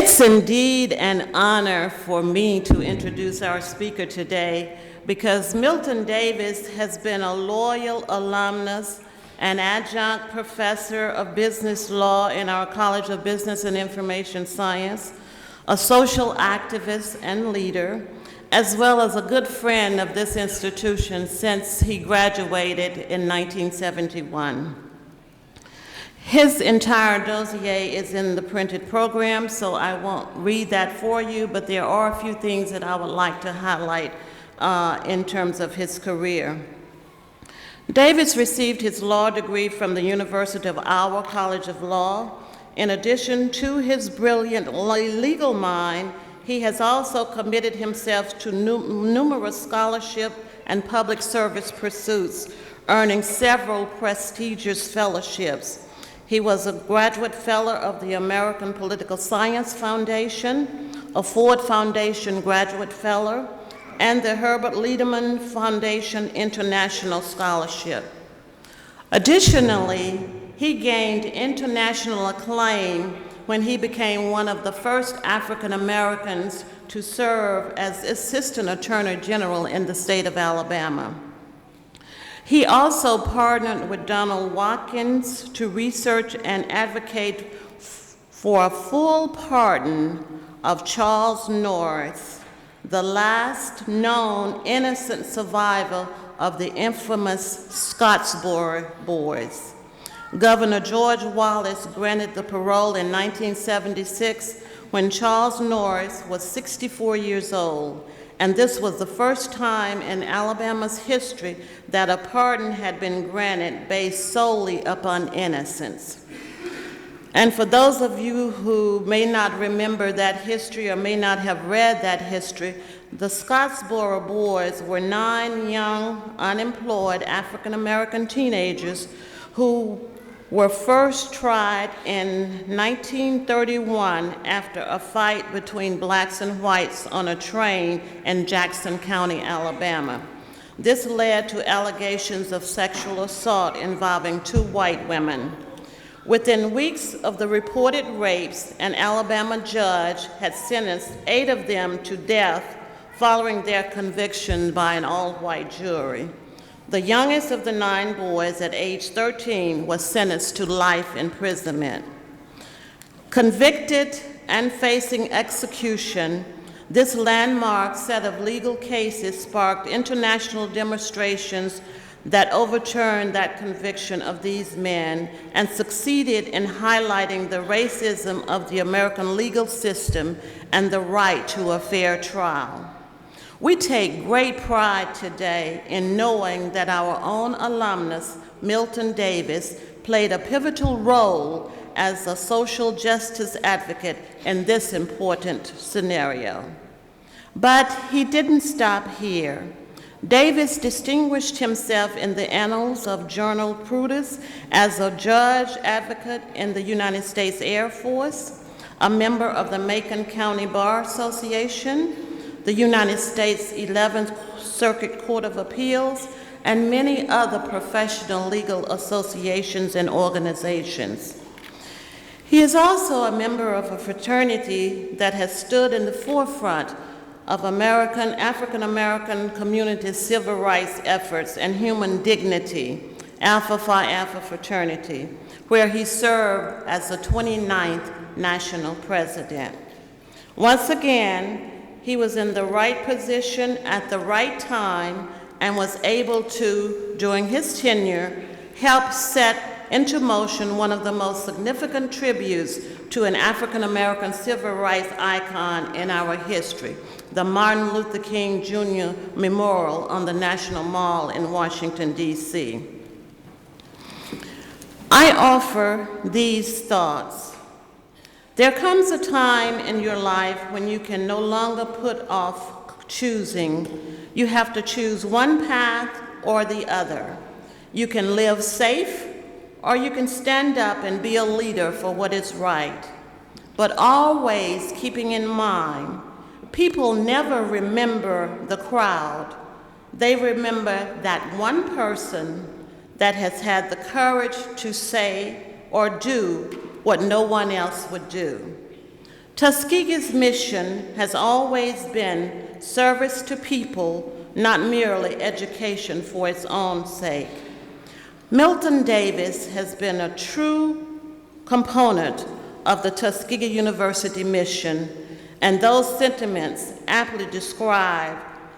It's indeed an honor for me to introduce our speaker today because Milton Davis has been a loyal alumnus and adjunct professor of business law in our College of Business and Information Science, a social activist and leader, as well as a good friend of this institution since he graduated in 1971. His entire dossier is in the printed program, so I won't read that for you, but there are a few things that I would like to highlight in terms of his career. Davis received his law degree from the University of Iowa College of Law. In addition to his brilliant legal mind, he has also committed himself to numerous scholarship and public service pursuits, earning several prestigious fellowships. He was a graduate fellow of the American Political Science Foundation, a Ford Foundation graduate fellow, and the Herbert Lederman Foundation International Scholarship. Additionally, he gained international acclaim when he became one of the first African Americans to serve as Assistant Attorney General in the state of Alabama. He also partnered with Donald Watkins to research and advocate for a full pardon of Charles Norris, the last known innocent survivor of the infamous Scots Law Rewards. Governor George Wallace granted the parole in 1976 when Charles Norris was 64 years old, and this was the first time in Alabama's history that a pardon had been granted based solely upon innocence. And for those of you who may not remember that history or may not have read that history, the Scots Law Rewards were 9 young, unemployed African-American teenagers who were first tried in 1931 after a fight between blacks and whites on a train in Jackson County, Alabama. This led to allegations of sexual assault involving 2 white women. Within weeks of the reported rapes, an Alabama judge had sentenced 8 of them to death following their conviction by an all-white jury. The youngest of the 9 boys at age 13 was sentenced to life imprisonment. Convicted and facing execution, this landmark set of legal cases sparked international demonstrations that overturned that conviction of these men and succeeded in highlighting the racism of the American legal system and the right to a fair trial. We take great pride today in knowing that our own alumnus, Milton Davis, played a pivotal role as a social justice advocate in this important scenario. But he didn't stop here. Davis distinguished himself in the annals of jurisprudence as a judge advocate in the United States Air Force, a member of the Macon County Bar Association, the United States 11th Circuit Court of Appeals, and many other professional legal associations and organizations. He is also a member of a fraternity that has stood in the forefront of African American community civil rights efforts and human dignity, Alpha Phi Alpha fraternity, where he served as the 29th national president. Once again, he was in the right position at the right time and was able to, during his tenure, help set into motion one of the most significant tributes to an African American civil rights icon in our history, the Martin Luther King Jr. Memorial on the National Mall in Washington, D.C. I offer these thoughts. There comes a time in your life when you can no longer put off choosing. You have to choose one path or the other. You can live safe, or you can stand up and be a leader for what is right. But always keeping in mind, people never remember the crowd. They remember that one person that has had the courage to say or do what no one else would do. Tuskegee's mission has always been service to people, not merely education for its own sake. Milton Davis has been a true component of the Tuskegee University mission, and those sentiments aptly describe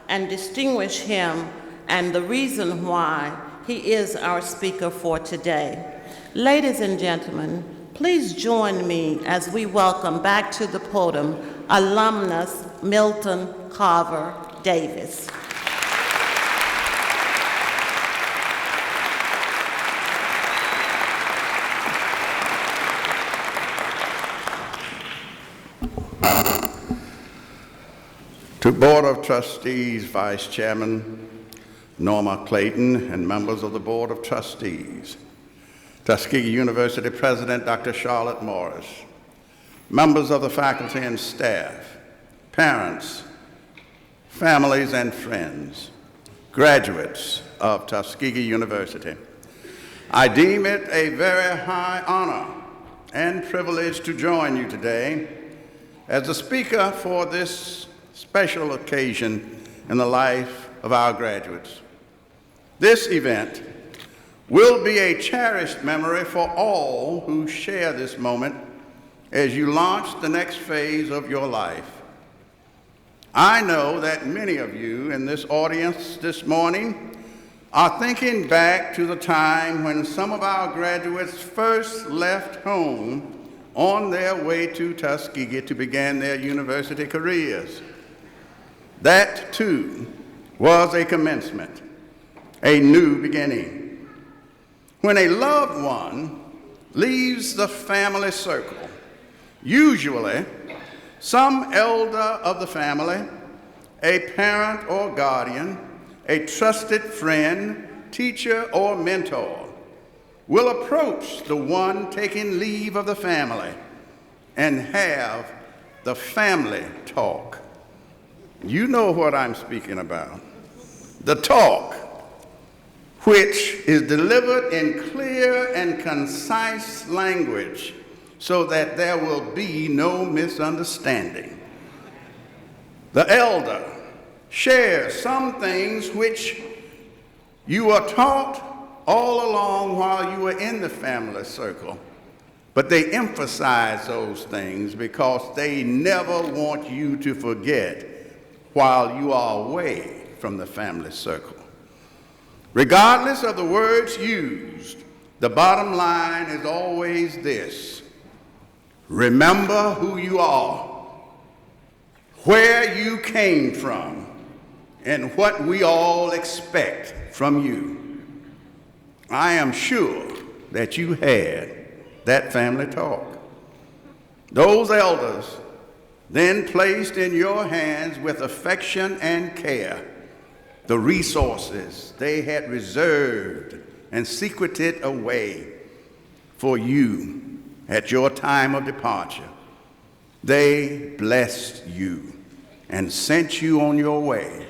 and distinguish him and the reason why he is our speaker for today. Ladies and gentlemen, please join me as we welcome back to the podium alumnus Milton Carver Davis. To Board of Trustees, Vice Chairman Norma Clayton, and members of the Board of Trustees, Tuskegee University President Dr. Charlotte Morris, members of the faculty and staff, parents, families and friends, graduates of Tuskegee University, I deem it a very high honor and privilege to join you today as the speaker for this special occasion in the life of our graduates. This event will be a cherished memory for all who share this moment as you launch the next phase of your life. I know that many of you in this audience this morning are thinking back to the time when some of our graduates first left home on their way to Tuskegee to begin their university careers. That, too, was a commencement, a new beginning. When a loved one leaves the family circle, usually some elder of the family, a parent or guardian, a trusted friend, teacher, or mentor will approach the one taking leave of the family and have the family talk. You know what I'm speaking about. The talk, which is delivered in clear and concise language so that there will be no misunderstanding. The elder shares some things which you were taught all along while you were in the family circle, but they emphasize those things because they never want you to forget while you are away from the family circle. Regardless of the words used, the bottom line is always this: remember who you are, where you came from, and what we all expect from you. I am sure that you had that family talk. Those elders then placed in your hands with affection and care the resources they had reserved and secreted away for you at your time of departure. They blessed you and sent you on your way,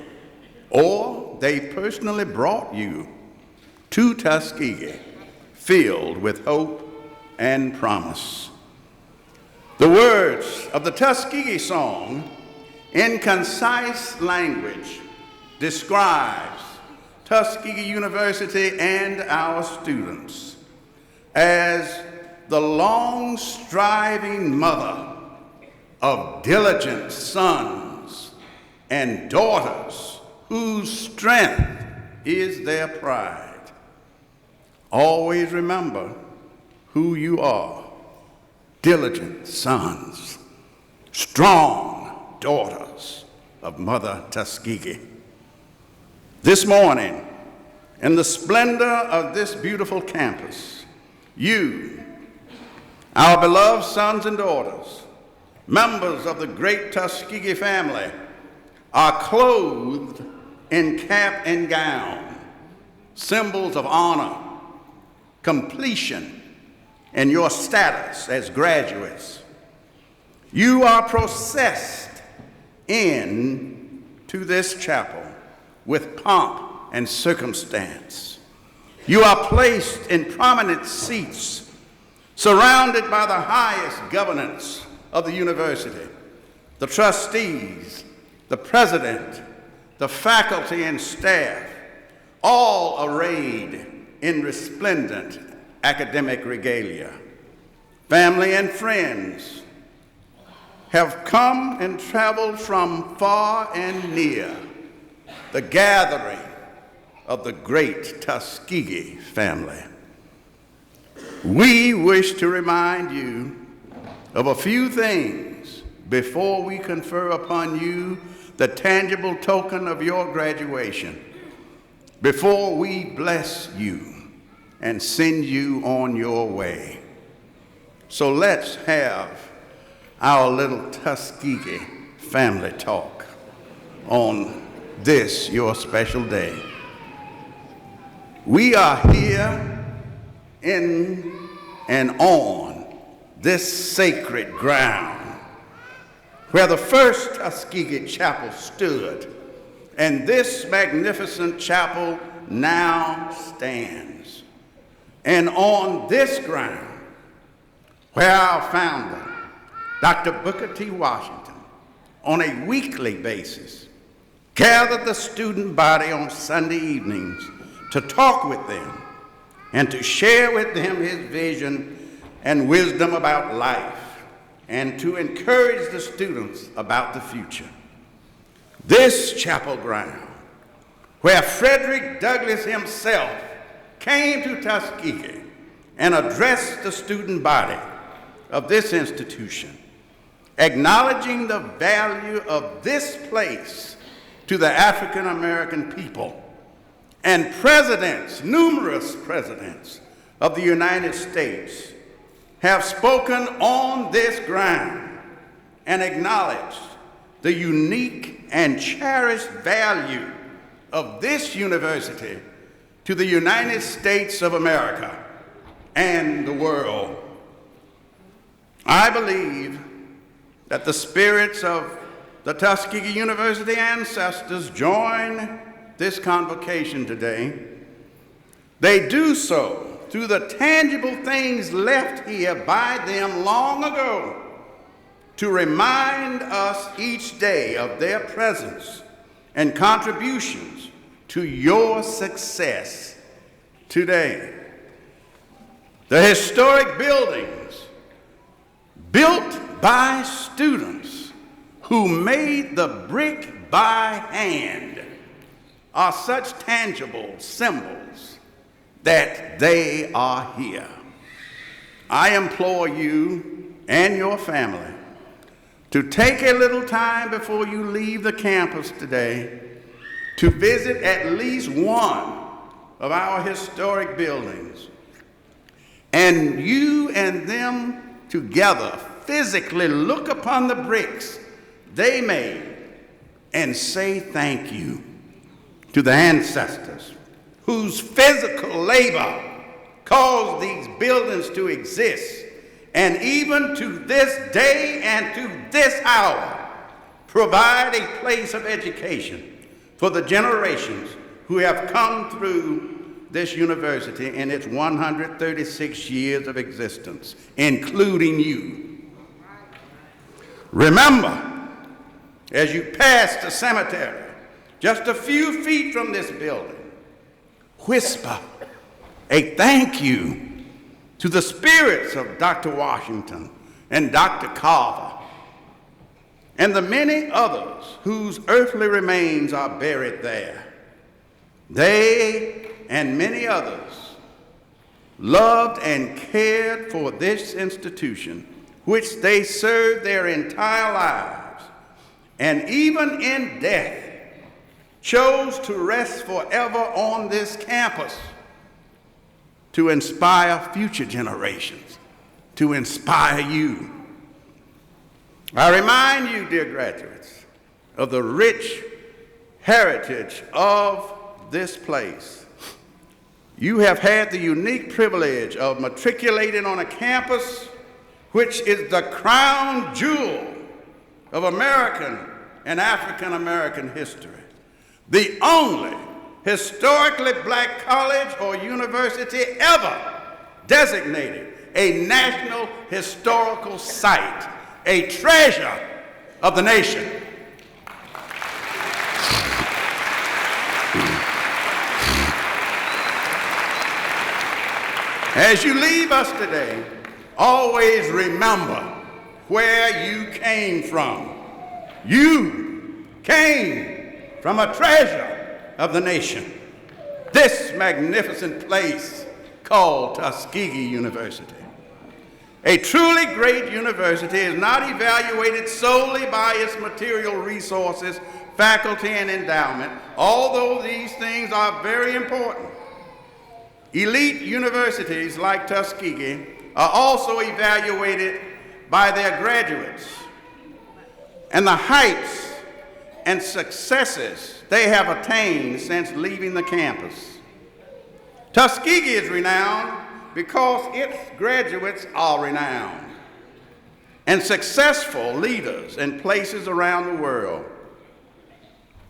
or they personally brought you to Tuskegee filled with hope and promise. The words of the Tuskegee song in concise language describes Tuskegee University and our students as the long-striving mother of diligent sons and daughters whose strength is their pride. Always remember who you are: diligent sons, strong daughters of Mother Tuskegee. This morning, in the splendor of this beautiful campus, you, our beloved sons and daughters, members of the great Tuskegee family, are clothed in cap and gown, symbols of honor, completion, and your status as graduates. You are processed into this chapel with pomp and circumstance. You are placed in prominent seats, surrounded by the highest governance of the university, the trustees, the president, the faculty and staff, all arrayed in resplendent academic regalia. Family and friends have come and traveled from far and near, the gathering of the great Tuskegee family. We wish to remind you of a few things before we confer upon you the tangible token of your graduation, before we bless you and send you on your way. So let's have our little Tuskegee family talk on this, your special day. We are here in and on this sacred ground where the first Tuskegee chapel stood, and this magnificent chapel now stands. And on this ground, where our founder, Dr. Booker T. Washington, on a weekly basis, gathered the student body on Sunday evenings to talk with them and to share with them his vision and wisdom about life, and to encourage the students about the future. This chapel ground, where Frederick Douglass himself came to Tuskegee and addressed the student body of this institution, acknowledging the value of this place to the African American people, and presidents, numerous presidents of the United States, have spoken on this ground and acknowledged the unique and cherished value of this university to the United States of America and the world. I believe that the spirits of the Tuskegee University ancestors join this convocation today. They do so through the tangible things left here by them long ago to remind us each day of their presence and contributions to your success today. The historic buildings built by students who made the brick by hand are such tangible symbols that they are here. I implore you and your family to take a little time before you leave the campus today to visit at least one of our historic buildings, and you and them together physically look upon the bricks they made and say thank you to the ancestors whose physical labor caused these buildings to exist, and even to this day and to this hour provide a place of education for the generations who have come through this university in its 136 years of existence, including you. Remember, as you pass the cemetery, just a few feet from this building, whisper a thank you to the spirits of Dr. Washington and Dr. Carver and the many others whose earthly remains are buried there. They and many others loved and cared for this institution, which they served their entire lives, and even in death chose to rest forever on this campus to inspire future generations, to inspire you. I remind you, dear graduates, of the rich heritage of this place. You have had the unique privilege of matriculating on a campus which is the crown jewel of American and African American history, the only historically black college or university ever designated a National Historical Site a treasure of the nation. As you leave us today, always remember where you came from. You came from a treasure of the nation. This magnificent place called Tuskegee University. A truly great university is not evaluated solely by its material resources, faculty, and endowment, although these things are very important. Elite universities like Tuskegee are also evaluated by their graduates and the heights and successes they have attained since leaving the campus. Tuskegee is renowned because its graduates are renowned and successful leaders in places around the world.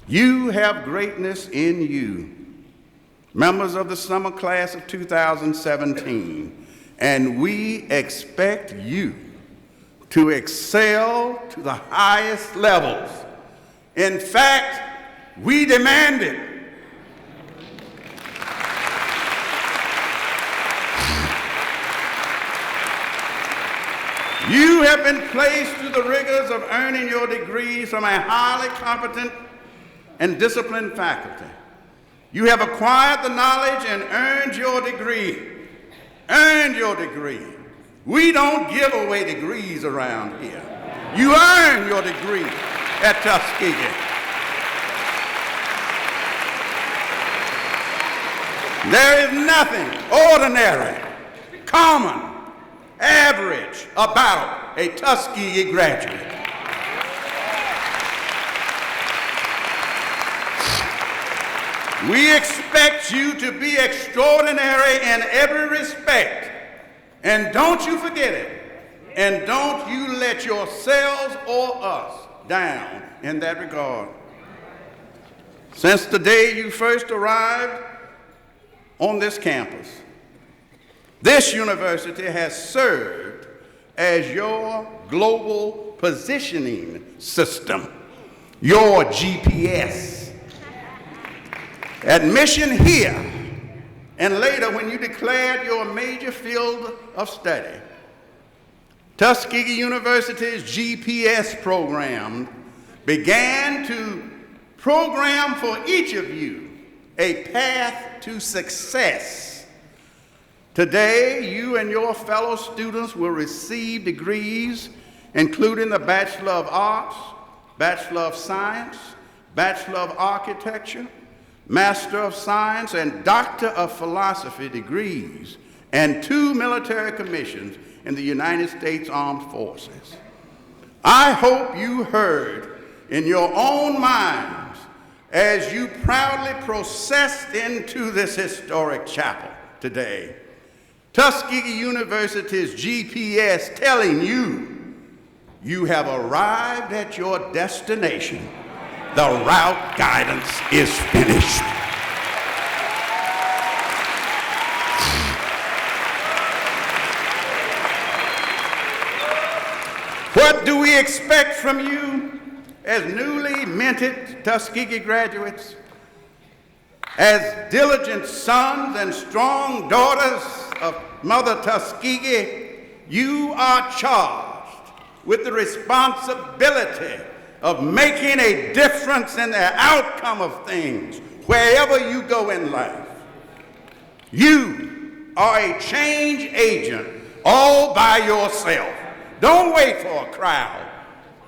You have greatness in you, members of the summer class of 2017, and we expect you to excel to the highest levels. In fact, we demand it. You have been placed through the rigors of earning your degrees from a highly competent and disciplined faculty. You have acquired the knowledge and earned your degree. Earned your degree. We don't give away degrees around here. You earn your degree at Tuskegee. There is nothing ordinary, common, average about a Tuskegee graduate. We expect you to be extraordinary in every respect. And don't you forget it. And don't you let yourselves or us down in that regard. Since the day you first arrived on this campus, this university has served as your global positioning system, your GPS. Admission here, and later when you declared your major field of study, Tuskegee University's GPS program began to program for each of you a path to success. Today, you and your fellow students will receive degrees including the Bachelor of Arts, Bachelor of Science, Bachelor of Architecture, Master of Science, and Doctor of Philosophy degrees, and 2 military commissions in the United States Armed Forces. I hope you heard in your own minds as you proudly processed into this historic chapel today, Tuskegee University's GPS telling you, you have arrived at your destination. The route guidance is finished. What do we expect from you as newly minted Tuskegee graduates? As diligent sons and strong daughters of Mother Tuskegee, you are charged with the responsibility of making a difference in the outcome of things wherever you go in life. You are a change agent all by yourself. Don't wait for a crowd.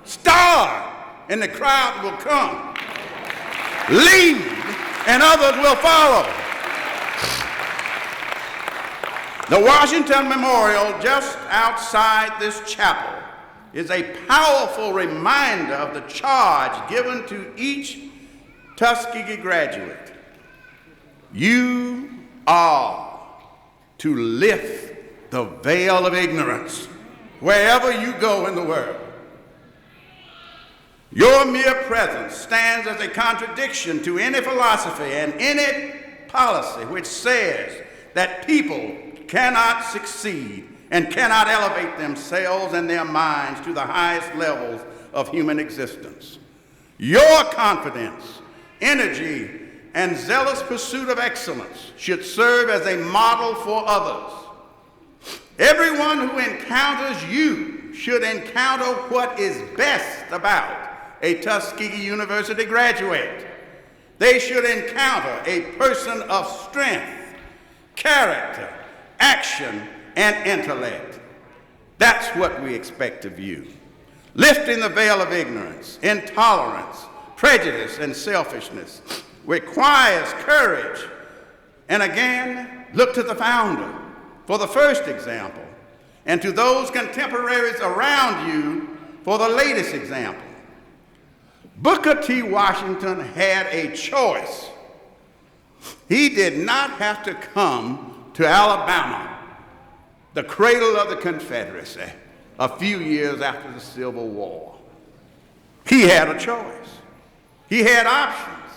Start, and the crowd will come. Lead, and others will follow. The Washington Memorial, just outside this chapel, is a powerful reminder of the charge given to each Tuskegee graduate. You are to lift the veil of ignorance wherever you go in the world. Your mere presence stands as a contradiction to any philosophy and any policy which says that people cannot succeed and cannot elevate themselves and their minds to the highest levels of human existence. Your confidence, energy, and zealous pursuit of excellence should serve as a model for others. Everyone who encounters you should encounter what is best about a Tuskegee University graduate. They should encounter a person of strength, character, action, and intellect. That's what we expect of you. Lifting the veil of ignorance, intolerance, prejudice, and selfishness requires courage. And again, look to the founder for the first example, and to those contemporaries around you for the latest example. Booker T. Washington had a choice. He did not have to come to Alabama, the cradle of the Confederacy, a few years after the Civil War. He had a choice. He had options,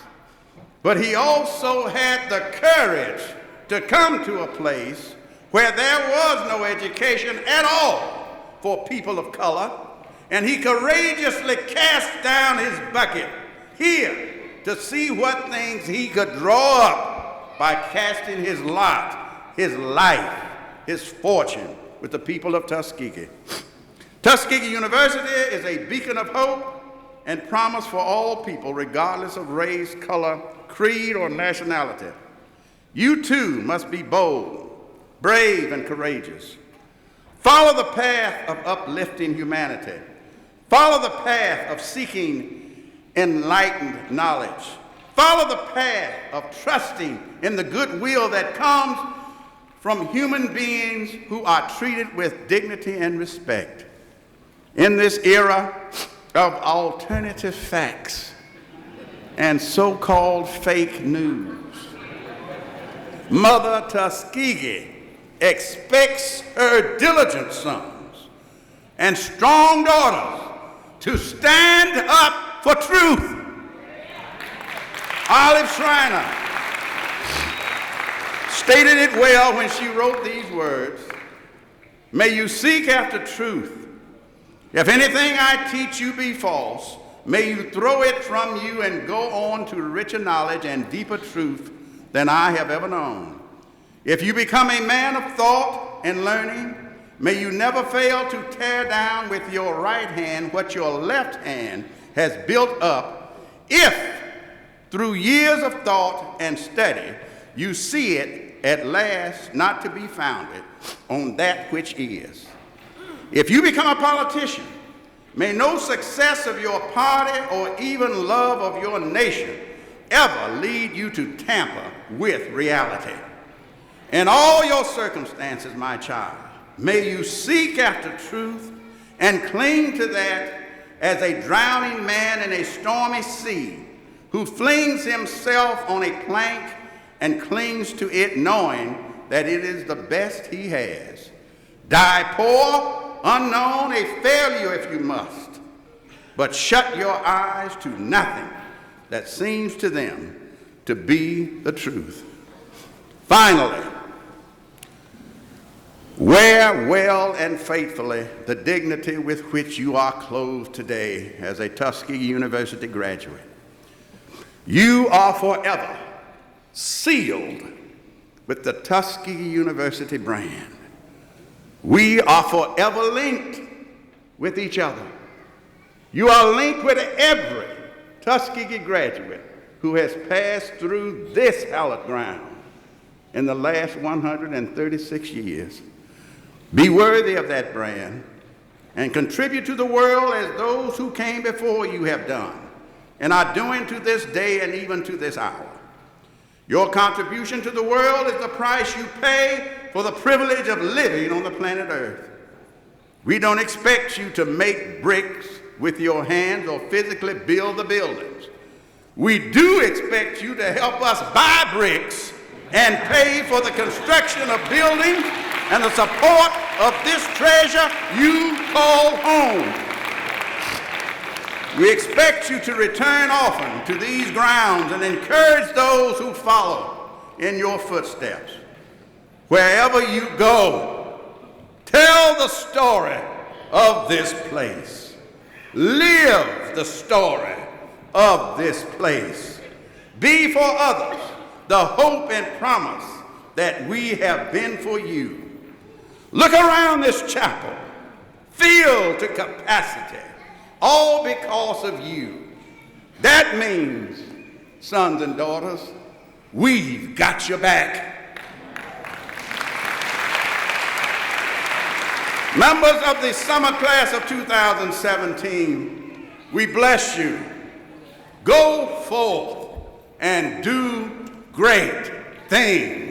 but he also had the courage to come to a place where there was no education at all for people of color, and he courageously cast down his bucket here to see what things he could draw up by casting his lot, his life, his fortune with the people of Tuskegee. Tuskegee University is a beacon of hope and promise for all people, regardless of race, color, creed, or nationality. You too must be bold, brave, and courageous. Follow the path of uplifting humanity. Follow the path of seeking enlightened knowledge. Follow the path of trusting in the goodwill that comes from human beings who are treated with dignity and respect. In this era of alternative facts and so-called fake news, Mother Tuskegee expects her diligent sons and strong daughters to stand up for truth. Olive Schreiner stated it well when she wrote these words: "May you seek after truth. If anything I teach you be false, may you throw it from you and go on to richer knowledge and deeper truth than I have ever known. If you become a man of thought and learning, may you never fail to tear down with your right hand what your left hand has built up, if through years of thought and study you see it at last not to be founded on that which is. If you become a politician, may no success of your party or even love of your nation ever lead you to tamper with reality. In all your circumstances, my child, may you seek after truth and cling to that as a drowning man in a stormy sea who flings himself on a plank and clings to it knowing that it is the best he has. Die poor, unknown, a failure if you must, but shut your eyes to nothing that seems to them to be the truth. Finally, wear well and faithfully the dignity with which you are clothed today as a Tuskegee University graduate. You are forever sealed with the Tuskegee University brand. We are forever linked with each other. You are linked with every Tuskegee graduate who has passed through this hallowed ground in the last 136 years. Be worthy of that brand and contribute to the world as those who came before you have done and are doing to this day and even to this hour. Your contribution to the world is the price you pay for the privilege of living on the planet Earth. We don't expect you to make bricks with your hands or physically build the buildings. We do expect you to help us buy bricks and pay for the construction of buildings and the support of this treasure you call home. We expect you to return often to these grounds and encourage those who follow in your footsteps. Wherever you go, Tell the story of this place. Live the story of this place. Be for others the hope and promise that we have been for you. Look around this chapel, filled to capacity, all because of you. That means, sons and daughters, we've got your back. Members of the summer class of 2017, we bless you. Go forth and do great things.